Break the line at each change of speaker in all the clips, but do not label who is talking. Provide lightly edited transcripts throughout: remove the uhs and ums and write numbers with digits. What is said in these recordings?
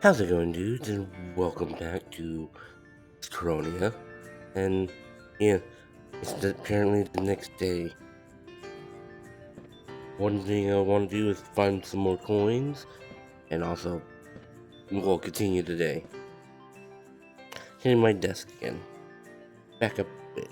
How's it going, dudes? And welcome back to DYSCHRONIA. And yeah, apparently the next day. One thing I want to do is find some more coins, and also we'll continue today. Hitting my desk again. Back up a bit.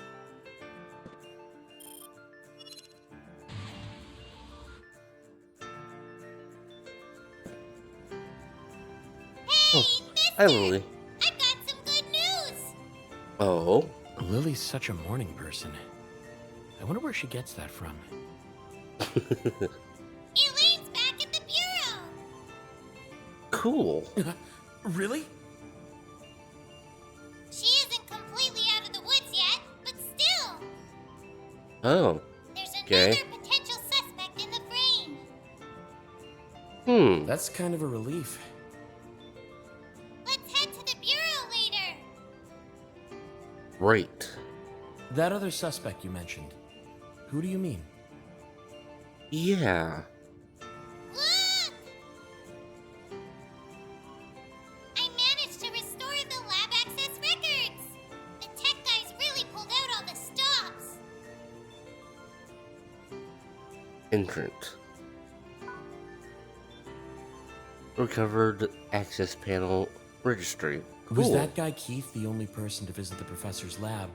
Oh,
Hey,
hi,
mister!
Lily.
I've got some good news!
Oh,
Lily's such a morning person. I wonder where she gets that from.
Elaine's back at the bureau!
cool.
Really?
She isn't completely out of the woods yet, but still!
Oh,
There's
okay.
another potential suspect in the frame!
That's kind of a relief.
Let's head to the bureau later!
Right.
That other suspect you mentioned. Who do you mean?
Yeah.
Look! I managed to restore the lab access records! The tech guys really pulled out all the stops!
Entrant. Recovered access panel registry. Cool.
Was that guy Keith the only person to visit the professor's lab?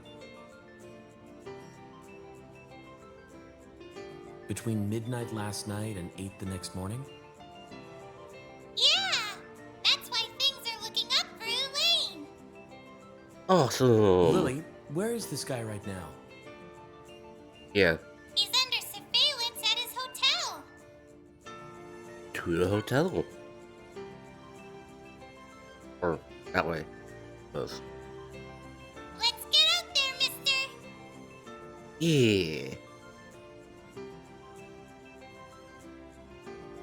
Between midnight last night and 8 the next morning?
Yeah! That's why things are looking up for Elaine!
Awesome.
Lily, where is this guy right now?
Yeah,
He's under surveillance at his hotel!
to the hotel. Or that way. Close.
Let's get out there, mister!
Yeah.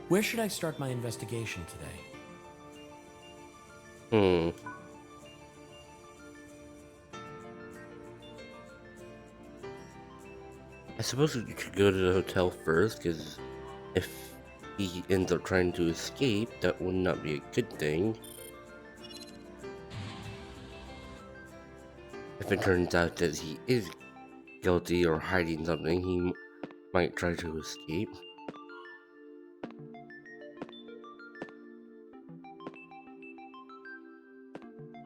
Where should I start my investigation today?
I suppose we could go to the hotel first, because if he ends up trying to escape, that would not be a good thing. If it turns out that he is guilty or hiding something, he might try to escape.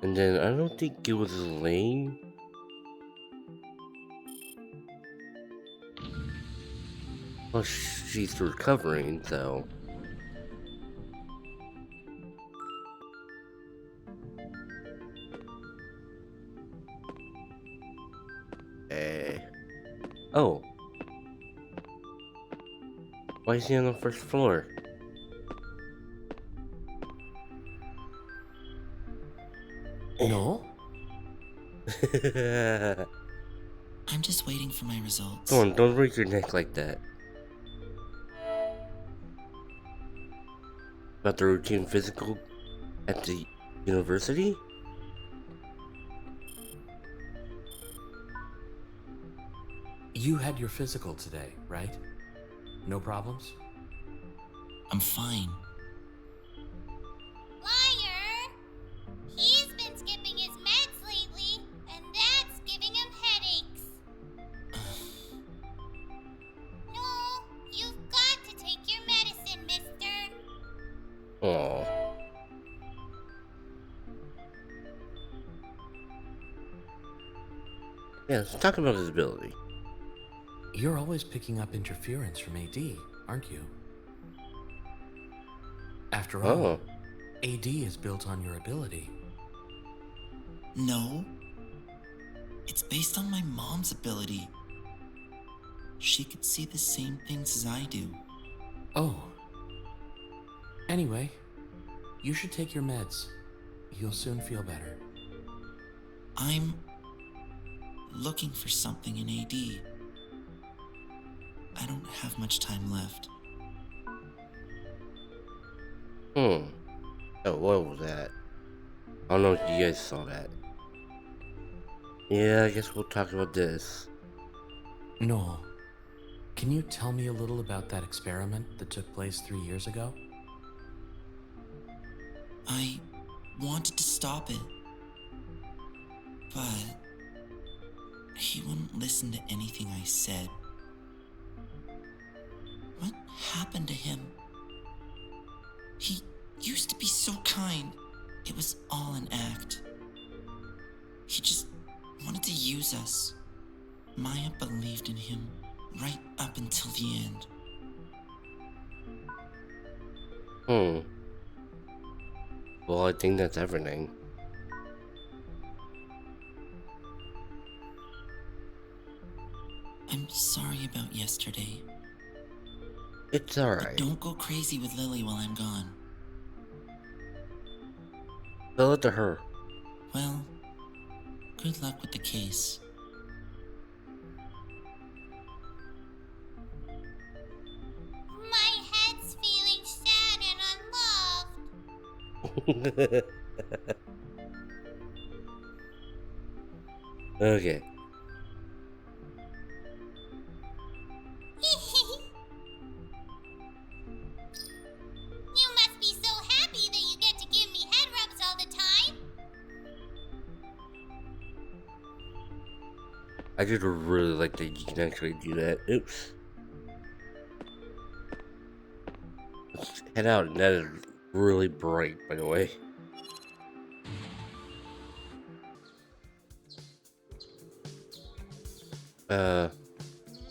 And then I don't think it was Elaine. Well, she's recovering, so. Eh. Oh. Why is he on the first floor?
No?
I'm just waiting for my results.
Come on, don't break your neck like that. About the routine physical at the university?
You had your physical today, right? No problems?
I'm fine.
Liar! He's been skipping his meds lately, and that's giving him headaches. No, you've got to take your medicine, mister.
Oh. Yeah, let's talk about his ability.
You're always picking up interference from AD, aren't you? After all,
Oh.
AD is built on your ability.
No. It's based on my mom's ability. She could see the same things as I do.
Oh. Anyway, you should take your meds. You'll soon feel better.
I'm looking for something in AD. I don't have much time left.
Oh, what was that? I don't know if you guys saw that. Yeah, I guess we'll talk about this.
Noel, can you tell me a little about that experiment that took place 3 years ago?
I wanted to stop it. But he wouldn't listen to anything I said. What happened to him? He used to be so kind. It was all an act. He just wanted to use us. Maya believed in him right up until the end.
Well, I think that's everything.
I'm sorry about yesterday.
It's
But
alright.
don't go crazy with Lily while I'm gone.
Tell it to her.
Well, good luck with the case.
My head's feeling sad and unloved.
Okay.
You must be so happy that you get to give me head rubs all the time.
I just really like that you can actually do that. Oops. Let's head out, and that is really bright, by the way.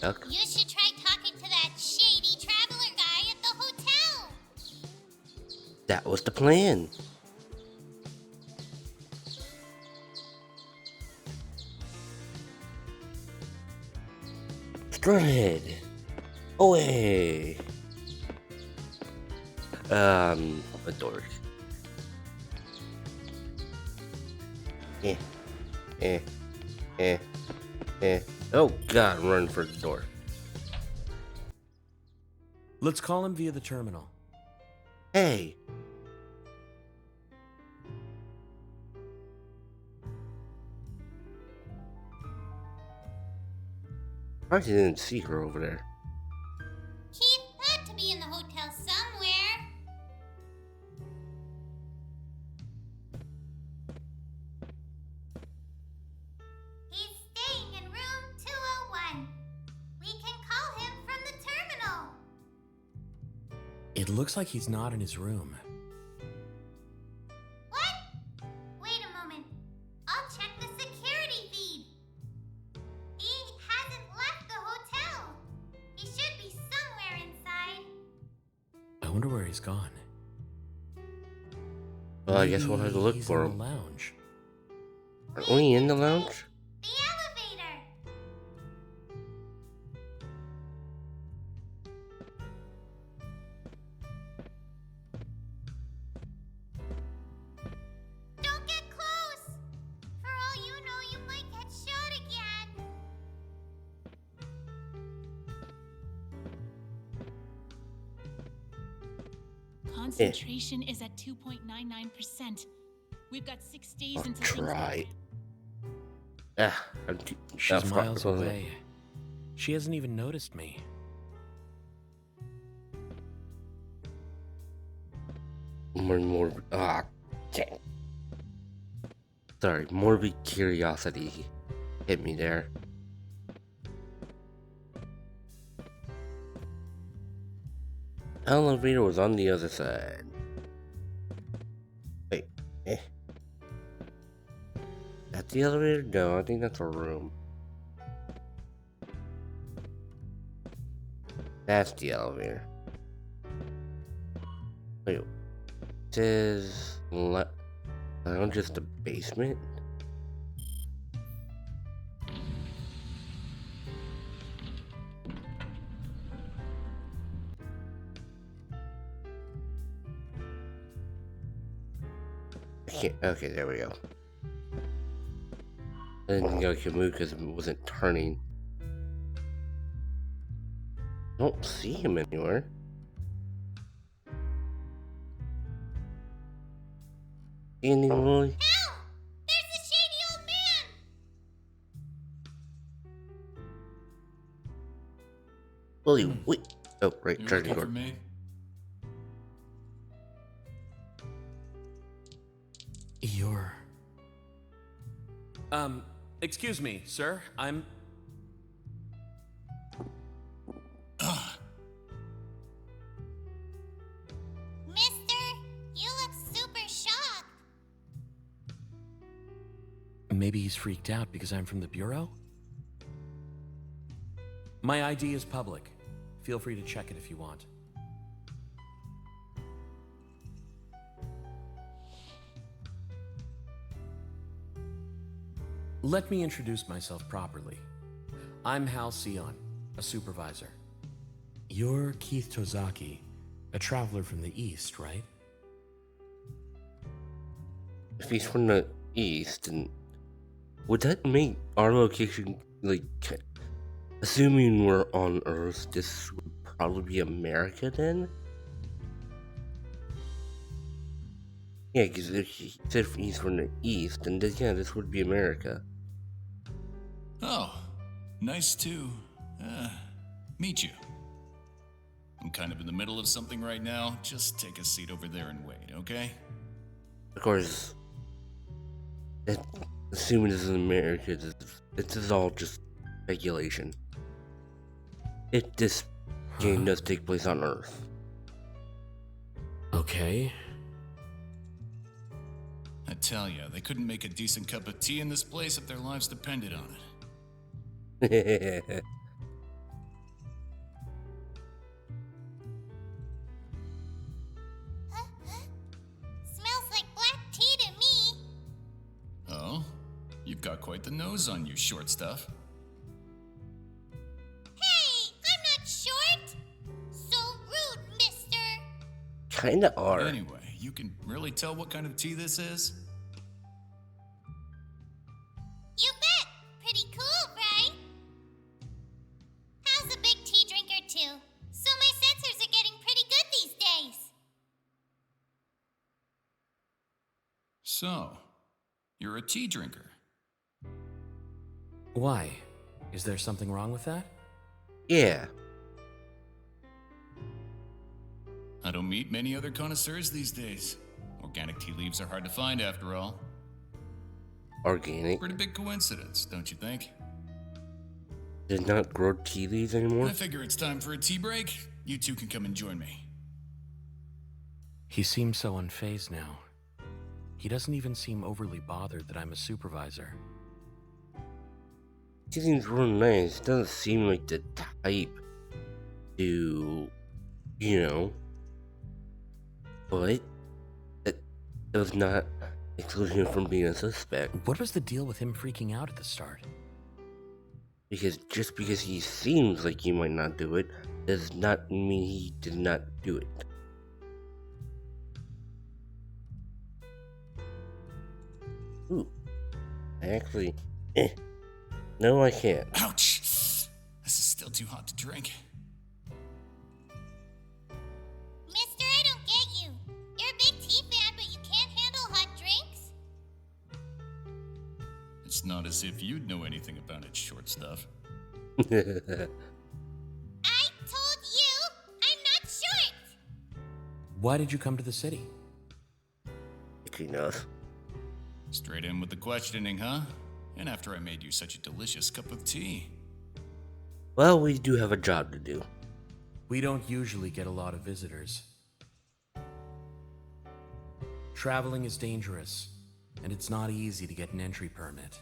Duck?
You should try talking to that shady traveler guy at the hotel.
That was the plan. Stranded. Away. A dork. Oh god, run for the door.
Let's call him via the terminal.
Hey. I didn't see her over there.
He had to be in the hotel somewhere. He's staying in room 201. We can call him from the terminal.
It looks like he's not in his room.
What? Wait a moment. I'll check the security feed. He hasn't left the hotel. He should be somewhere inside.
I wonder where he's gone.
Well, I guess we'll have to look
He's
for
in
him.
the lounge.
Aren't we in the lounge?
The elevator. Don't get close. For all you know, you might get shot again.
Concentration is at 2.99%. We've got 6 days
I'll
until things
try.
get
I'm too,
She's
far-
miles away. She hasn't even noticed me.
Dang. Sorry, morbid curiosity hit me there. Elevator was on the other side. Wait, That's the elevator? No, I think that's a room. That's the elevator. Wait, it says lounge just the basement? Okay, there we go. I didn't think I could move because it wasn't turning. I don't see him anywhere. Anything, Lily?
Help! There's a shady old man!
Lily, wait. Oh, right,
You
charging
looking for
cord.
me?
You're... excuse me, sir. I'm...
Mister, you look super shocked.
Maybe he's freaked out because I'm from the Bureau? My ID is public. Feel free to check it if you want. Let me introduce myself properly. I'm Hal Sion, a supervisor. You're Keith Tozaki, a traveler from the East, right?
If he's from the East, then would that make our location, like, assuming we're on Earth, this would probably be America then? Yeah, because if he said he's from the East, then this would be America.
Oh, nice to meet you. I'm kind of in the middle of something right now. Just take a seat over there and wait, okay?
Of course, assuming this is America, this is all just speculation. If this game does take place on Earth.
Okay.
I tell ya, they couldn't make a decent cup of tea in this place if their lives depended on it.
Smells like black tea to me.
Oh? You've got quite the nose on you, short stuff.
Hey, I'm not short. So rude, mister.
Kinda are.
Anyway, you can really tell what kind of tea this is?
You bet. Pretty cool, right? Hal's a big tea drinker too, so my sensors are getting pretty good these days.
So, you're a tea drinker.
Why? Is there something wrong with that?
Yeah.
I don't meet many other connoisseurs these days. Organic tea leaves are hard to find after all.
Organic.
Pretty big coincidence, don't you think?
Did not grow tea leaves anymore?
I figure it's time for a tea break. You two can come and join me.
He seems so unfazed now. He doesn't even seem overly bothered that I'm a supervisor.
He seems real nice. Doesn't seem like the type to, but that does not exclude him from being a suspect.
What was the deal with him freaking out at the start?
Because just because he seems like he might not do it, does not mean he did not do it. Ooh. Actually, no, I can't.
Ouch! This is still too hot to drink.
Mister, I don't get you. You're a big tea fan, but you can't handle hot drinks?
It's not as if you'd know anything about it, short stuff.
I told you I'm not short.
Why did you come to the city?
He knows.
Straight in with the questioning, huh? And after I made you such a delicious cup of tea.
Well, we do have a job to do.
We don't usually get a lot of visitors. Traveling is dangerous, and it's not easy to get an entry permit.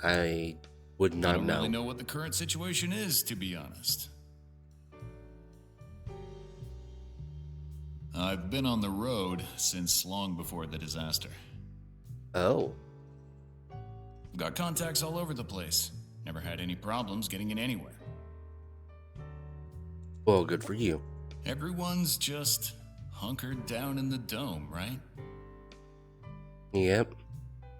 I would
I
not
don't
know.
really know what the current situation is, to be honest. I've been on the road since long before the disaster.
Oh.
I've got contacts all over the place. Never had any problems getting in anywhere.
Well, good for you.
Everyone's just hunkered down in the dome, right?
Yep.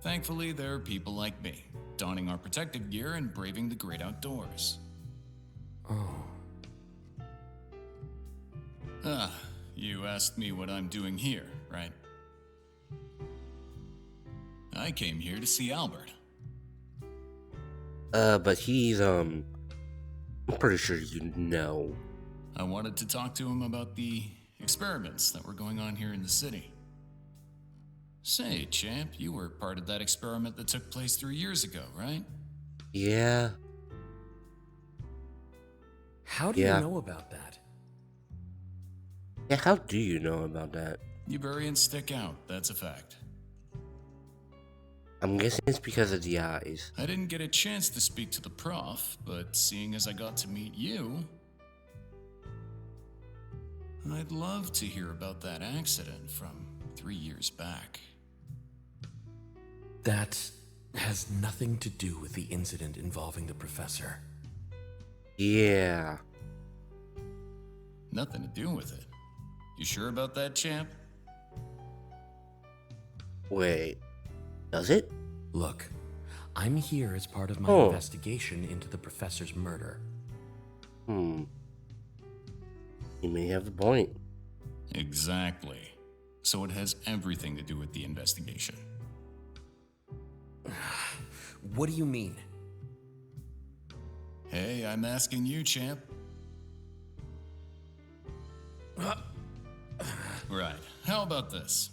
Thankfully, there are people like me, donning our protective gear and braving the great outdoors.
Oh.
You asked me what I'm doing here, right? I came here to see Albert.
But he's, I'm pretty sure you know.
I wanted to talk to him about the experiments that were going on here in the city. Say, champ, you were part of that experiment that took place 3 years ago, right?
Yeah.
How do you know about that?
Yeah, how do you know about that?
You bury and stick out, that's a fact.
I'm guessing it's because of the eyes.
I didn't get a chance to speak to the prof, but seeing as I got to meet you, I'd love to hear about that accident from 3 years back.
That has nothing to do with the incident involving the professor.
Yeah.
Nothing to do with it. You sure about that, champ?
Wait. Does it?
Look, I'm here as part of my
Oh.
investigation into the professor's murder.
You may have a point.
Exactly. So it has everything to do with the investigation.
What do you mean?
Hey, I'm asking you, champ. Right, how about this?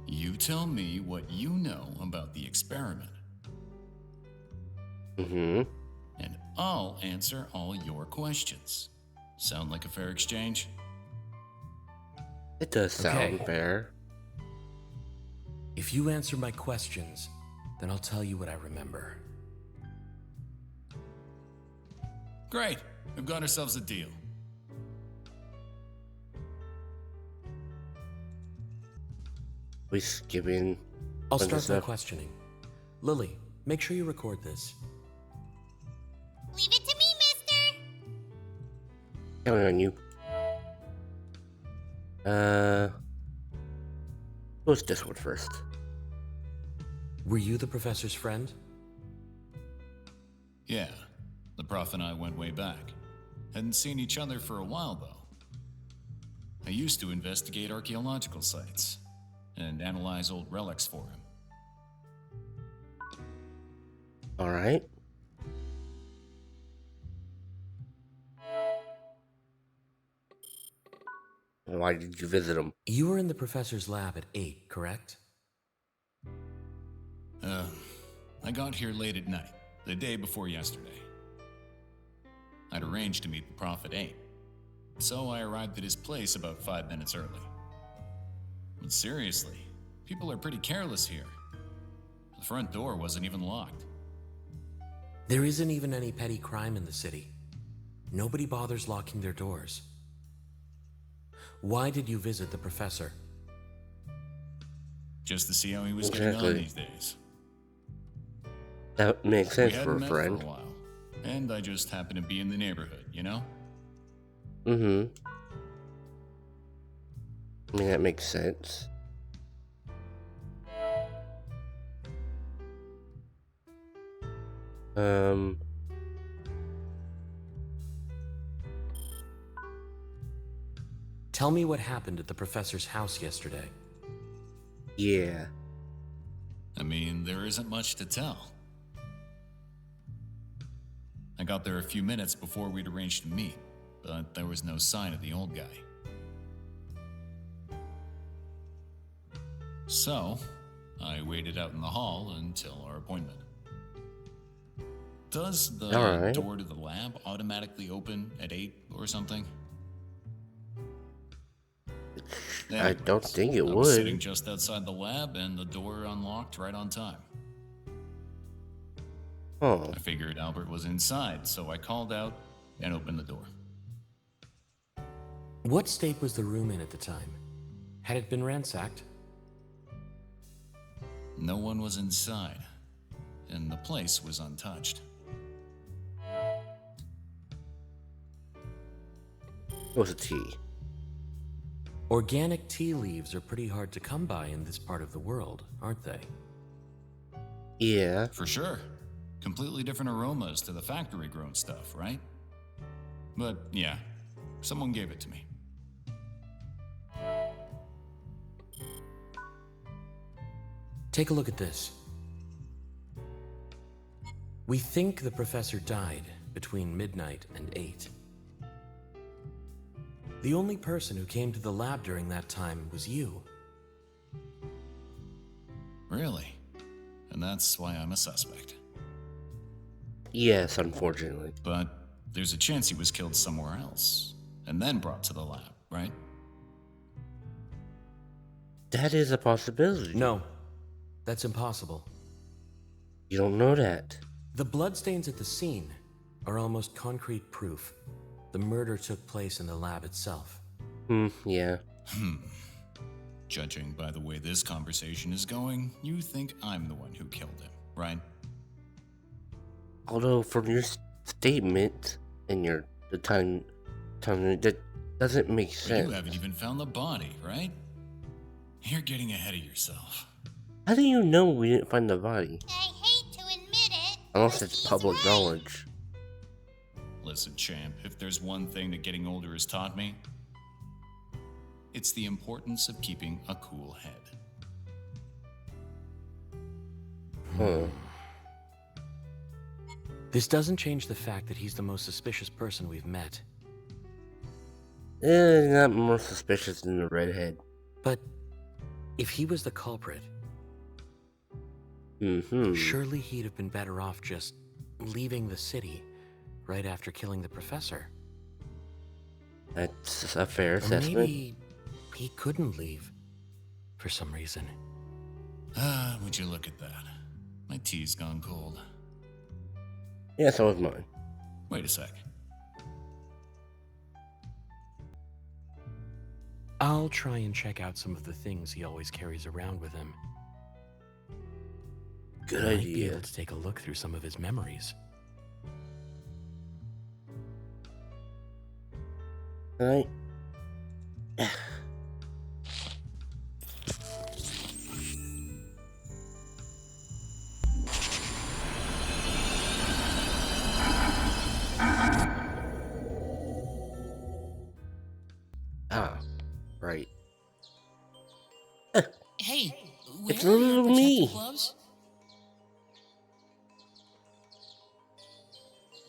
You tell me what you know about the experiment,
Mm-hmm.
and I'll answer all your questions. Sound like a fair exchange?
It does sound
Okay.
fair.
If you answer my questions, then I'll tell you what I remember.
Great, we've got ourselves a deal.
We skipping.
I'll
bunch of
start by
stuff.
questioning. Lily, make sure you record this.
Leave it to me, mister.
Counting on you. What's this one first?
Were you the professor's friend?
Yeah, the prof and I went way back. Hadn't seen each other for a while, though. I used to investigate archaeological sites and analyze old relics for him.
Alright. Why did you visit him?
You were in the professor's lab at 8, correct?
I got here late at night, the day before yesterday. I'd arranged to meet the prof at 8, so I arrived at his place about 5 minutes early. But seriously, people are pretty careless here. The front door wasn't even locked.
There isn't even any petty crime in the city. Nobody bothers locking their doors. Why did you visit the professor?
Just to see how he was getting on
Exactly.
these days.
That makes sense
We
for
hadn't
a
met
friend.
for a while, and I just happened to be in the neighborhood, you know?
Mm-hmm. I mean, that makes sense.
Tell me what happened at the professor's house yesterday.
Yeah.
I mean, there isn't much to tell. I got there a few minutes before we'd arranged to meet, but there was no sign of the old guy. So, I waited out in the hall until our appointment. Does the
Alright.
door to the lab automatically open at 8 or something?
I don't
Anyways,
think it
I was sitting
would.
just outside the lab and the door unlocked right on time.
Oh.
I figured Albert was inside, so I called out and opened the door.
What state was the room in at the time? Had it been ransacked?
No one was inside, and the place was untouched.
It was a tea.
Organic tea leaves are pretty hard to come by in this part of the world, aren't they?
Yeah.
For sure. Completely different aromas to the factory grown stuff, right? But yeah, someone gave it to me.
Take a look at this. We think the professor died between midnight and 8. The only person who came to the lab during that time was you.
Really? And that's why I'm a suspect.
Yes, unfortunately.
But there's a chance he was killed somewhere else, and then brought to the lab, right?
That is a possibility.
No, that's impossible.
You don't know that.
The bloodstains at the scene are almost concrete proof. The murder took place in the lab itself.
Yeah.
Judging by the way this conversation is going, you think I'm the one who killed him, right?
Although from your statement and the time that doesn't make
But
sense.
you haven't even found the body, right? You're getting ahead of yourself.
How do you know we didn't find the body?
I hate to admit it,
Unless
but
it's
he's
public
right.
knowledge.
Listen, champ, if there's one thing that getting older has taught me, it's the importance of keeping a cool head.
Huh.
This doesn't change the fact that he's the most suspicious person we've met.
Not more suspicious than the redhead.
But if he was the culprit,
Mm-hmm.
surely he'd have been better off just leaving the city right after killing the professor.
That's a fair
Or
assessment.
maybe he couldn't leave for some reason.
Would you look at that? My tea's gone cold.
Yeah, so was mine.
Wait a sec.
I'll try and check out some of the things he always carries around with him.
Good
Might be
idea.
able to take a look through some of his memories.
Right? Right.
Hey,
It's
where are your
little
protective
me.
gloves?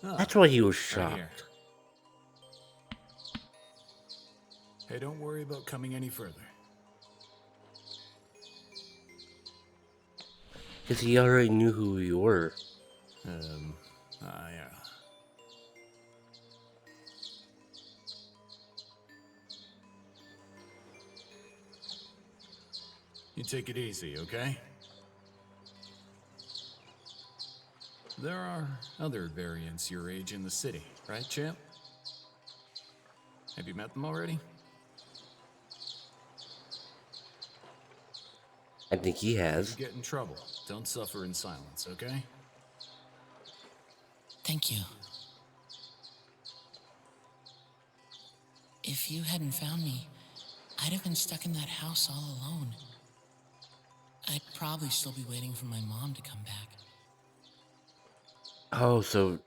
That's why he was
Right here.
shocked.
Hey, don't worry about coming any further.
Because he already knew who we were.
Yeah. You take it easy, okay? There are other variants your age in the city, right, champ? Have you met them already?
I think he has.
You get in trouble. Don't suffer in silence, okay?
Thank you. If you hadn't found me, I'd have been stuck in that house all alone. I'd probably still be waiting for my mom to come back.
Oh, so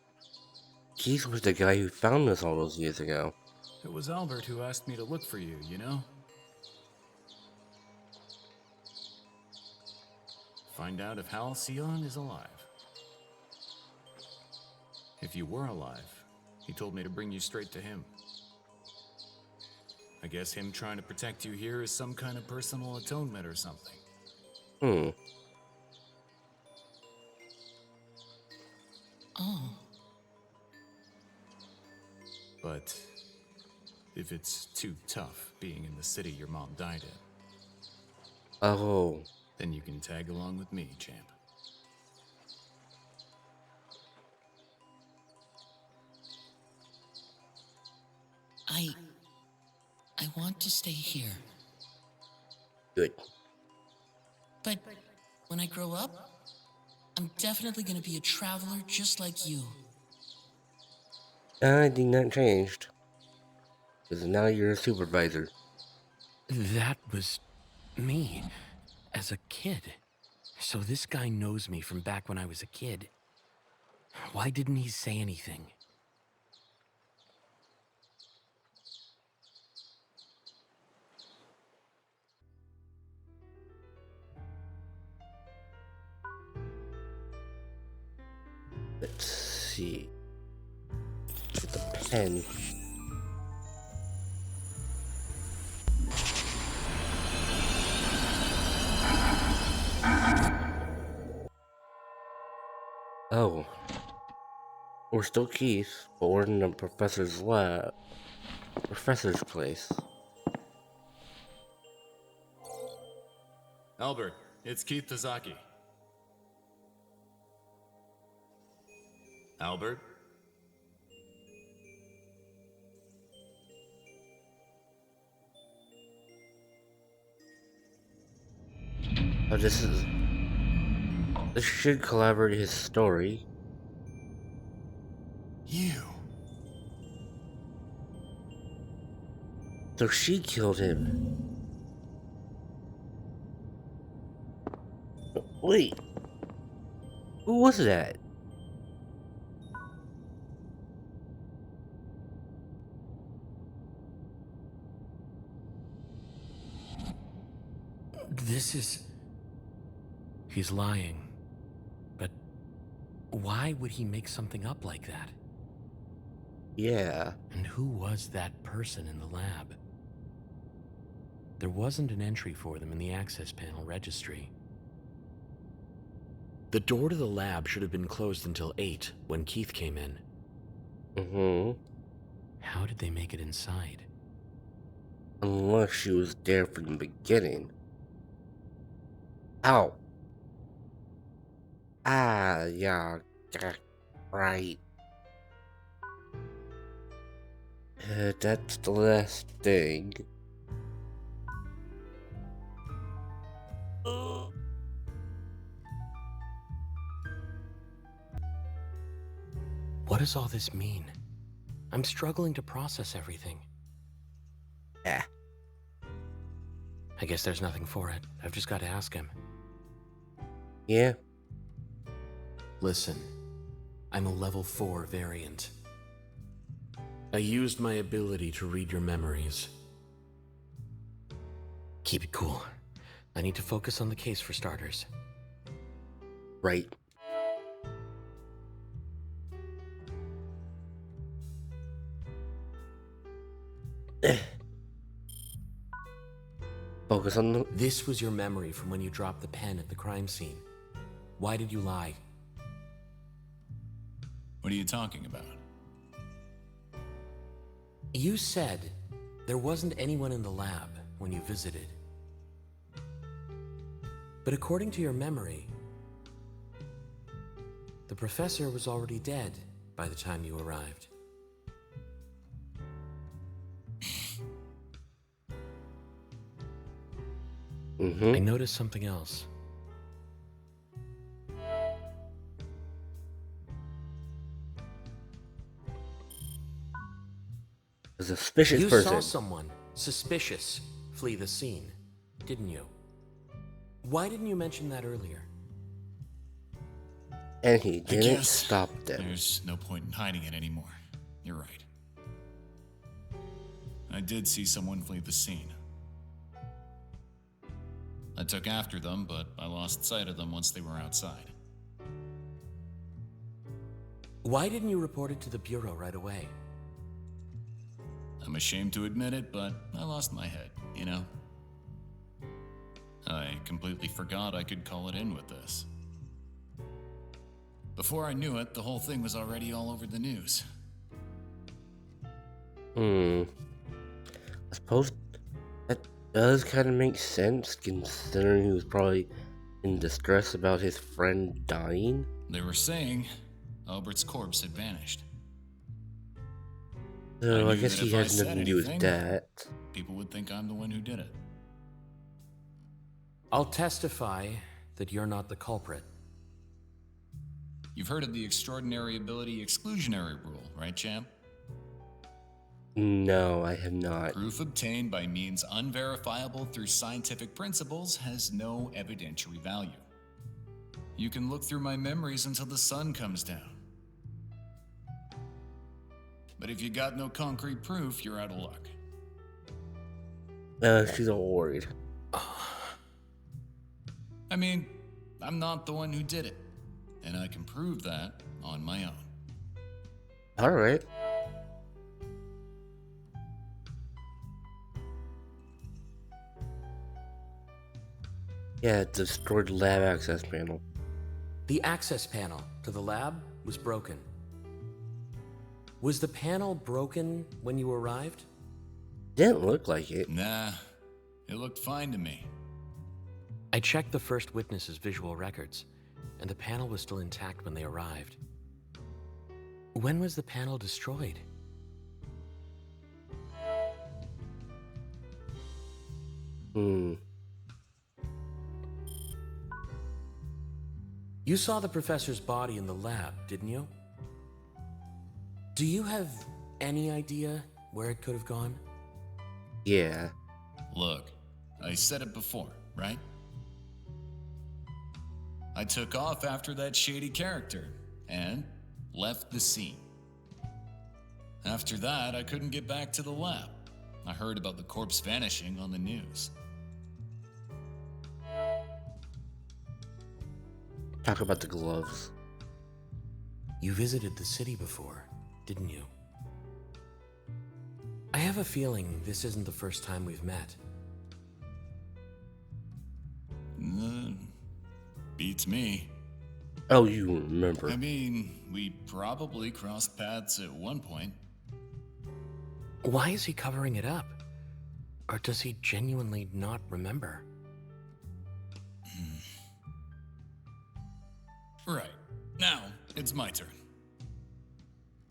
Keith was the guy who found us all those years ago.
It was Albert who asked me to look for you, you know? Find out if Halcyon is alive. If you were alive, he told me to bring you straight to him. I guess him trying to protect you here is some kind of personal atonement or something.
Oh,
But if it's too tough being in the city your mom died in,
Oh.
then you can tag along with me, champ.
I want to stay here.
Good.
But when I grow up, I'm definitely gonna be a traveler just like you.
I think that changed. Because now you're a supervisor.
That was me as a kid. So this guy knows me from back when I was a kid. Why didn't he say anything?
Let's see. Get the pen. Oh, we're still Keith, but we're in the professor's lab. Professor's place.
Albert, it's Keith Tazaki. Albert?
Oh, this should collaborate his story.
You.
So she killed him. Wait, who was that?
This is... He's lying. But why would he make something up like that?
Yeah.
And who was that person in the lab? There wasn't an entry for them in the access panel registry. The door to the lab should have been closed until 8 when Keith came in.
Mm-hmm.
How did they make it inside?
Unless she was there from the beginning. Ow. Ah, yeah, right. That's the last thing.
What does all this mean? I'm struggling to process everything.
Yeah.
I guess there's nothing for it. I've just got to ask him.
Yeah.
Listen, I'm a level 4 variant. I used my ability to read your memories. Keep it cool. I need to focus on the case for starters.
Right. Focus on the...
This was your memory from when you dropped the pen at the crime scene. Why did you lie?
What are you talking about?
You said there wasn't anyone in the lab when you visited. But according to your memory, the professor was already dead by the time you arrived. I noticed something else.
A suspicious
You
person.
saw someone suspicious flee the scene, didn't you? Why didn't you mention that earlier?
And he
I
didn't
guess
stop them.
There's no point in hiding it anymore. You're right. I did see someone flee the scene. I took after them, but I lost sight of them once they were outside.
Why didn't you report it to the Bureau right away?
I'm ashamed to admit it, but I lost my head, you know? I completely forgot I could call it in with this. Before I knew it, the whole thing was already all over the news.
I suppose that does kind of make sense, considering he was probably in distress about his friend dying.
They were saying Albert's corpse had vanished.
So I
knew
guess
that
he
if I
has
said
nothing to do with
anything,
that.
People would think I'm the one who did it.
I'll testify that you're not the culprit.
You've heard of the extraordinary ability exclusionary rule, right, champ?
No, I have not.
Proof obtained by means unverifiable through scientific principles has no evidentiary value. You can look through my memories until the sun comes down. But if you got no concrete proof, you're out of luck.
She's all worried.
I mean, I'm not the one who did it, and I can prove that on my own.
Alright. Yeah, it destroyed lab access panel.
The access panel to the lab was broken. Was the panel broken when you arrived?
Didn't look like it.
Nah, it looked fine to me.
I checked the first witness's visual records, and the panel was still intact when they arrived. When was the panel destroyed? You saw the professor's body in the lab, didn't you? Do you have any idea where it could have gone?
Yeah.
Look, I said it before, right? I took off after that shady character and left the scene. After that, I couldn't get back to the lab. I heard about the corpse vanishing on the news.
Talk about the gloves.
You visited the city before, didn't you? I have a feeling this isn't the first time we've met.
Beats me.
Oh, you remember.
I mean, we probably crossed paths at one point.
Why is he covering it up? Or does he genuinely not remember?
Right. Now, it's my turn.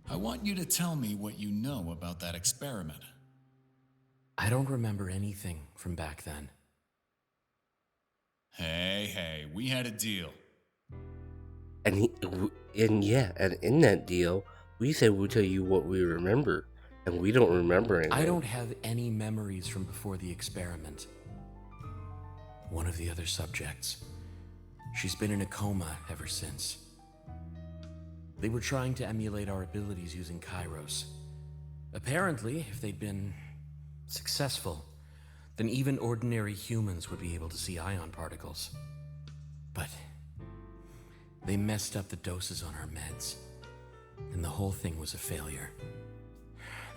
I want you to tell me what you know about that experiment.
I don't remember anything from back then.
Hey, we had a deal.
And in that deal, we said we'll tell you what we remember, and we don't remember anything.
I don't have any memories from before the experiment. One of the other subjects. She's been in a coma ever since. They were trying to emulate our abilities using Chronos. Apparently, if they'd been successful, then even ordinary humans would be able to see ion particles. But they messed up the doses on her meds, and the whole thing was a failure.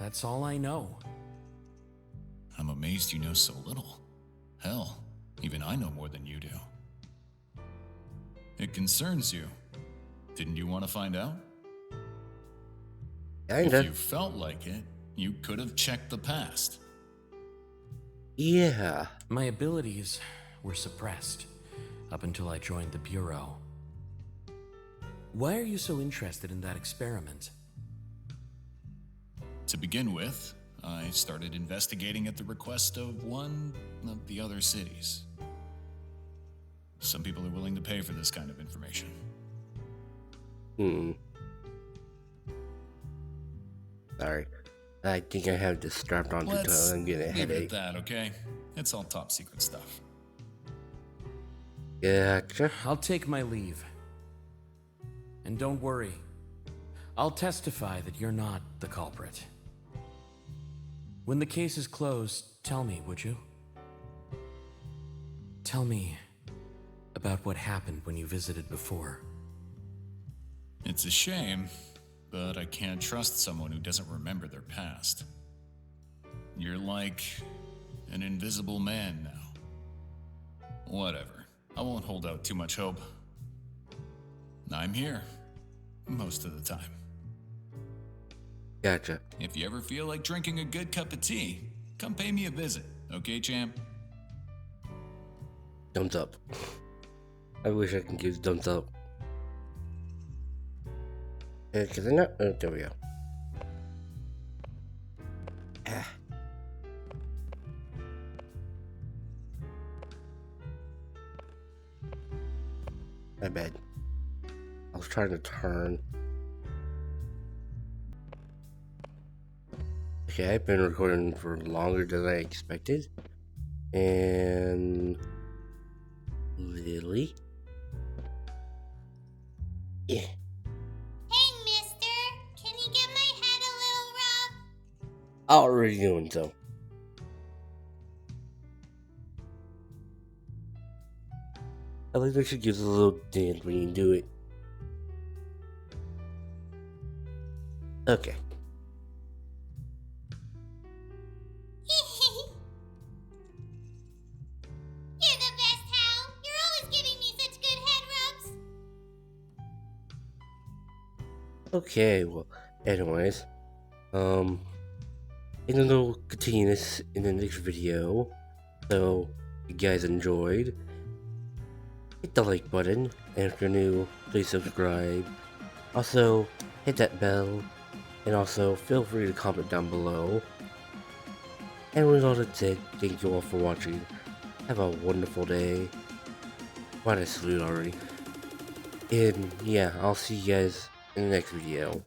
That's all I know.
I'm amazed you know so little. Hell, even I know more than you do. It concerns you. Didn't you want to find out?
Kinda.
If you felt like it, you could have checked the past.
Yeah.
My abilities were suppressed up until I joined the Bureau. Why are you so interested in that experiment?
To begin with, I started investigating at the request of one of the other cities. Some people are willing to pay for this kind of information.
Sorry. I think I have this strapped onto
Let's
I'm getting a
leave it at
headache.
that, okay? It's all top secret stuff.
Gotcha.
I'll take my leave. And don't worry, I'll testify that you're not the culprit. When the case is closed, tell me, would you? Tell me about what happened when you visited before.
It's a shame, but I can't trust someone who doesn't remember their past. You're like an invisible man now. Whatever. I won't hold out too much hope. I'm here. Most of the time.
Gotcha.
If you ever feel like drinking a good cup of tea, come pay me a visit, okay, champ?
Thumbs up. I wish I could give thumbs up. Because I'm not. Oh, there we go. Ah. My bad. I was trying to turn. Okay, I've been recording for longer than I expected. And Lily. Yeah.
Hey, mister. Can you give my head a little rub?
Already doing so. I think they should give us a little dance when you do it. Okay.
You're the best, Hal. You're always giving me such good head rubs.
Okay, well, anyways, and then we'll continue this in the next video. So, if you guys enjoyed, hit the like button, and if you're new, please subscribe. Also, hit that bell, and also feel free to comment down below. And with all that said, thank you all for watching. Have a wonderful day. Why did I salute already? And yeah, I'll see you guys in the next video.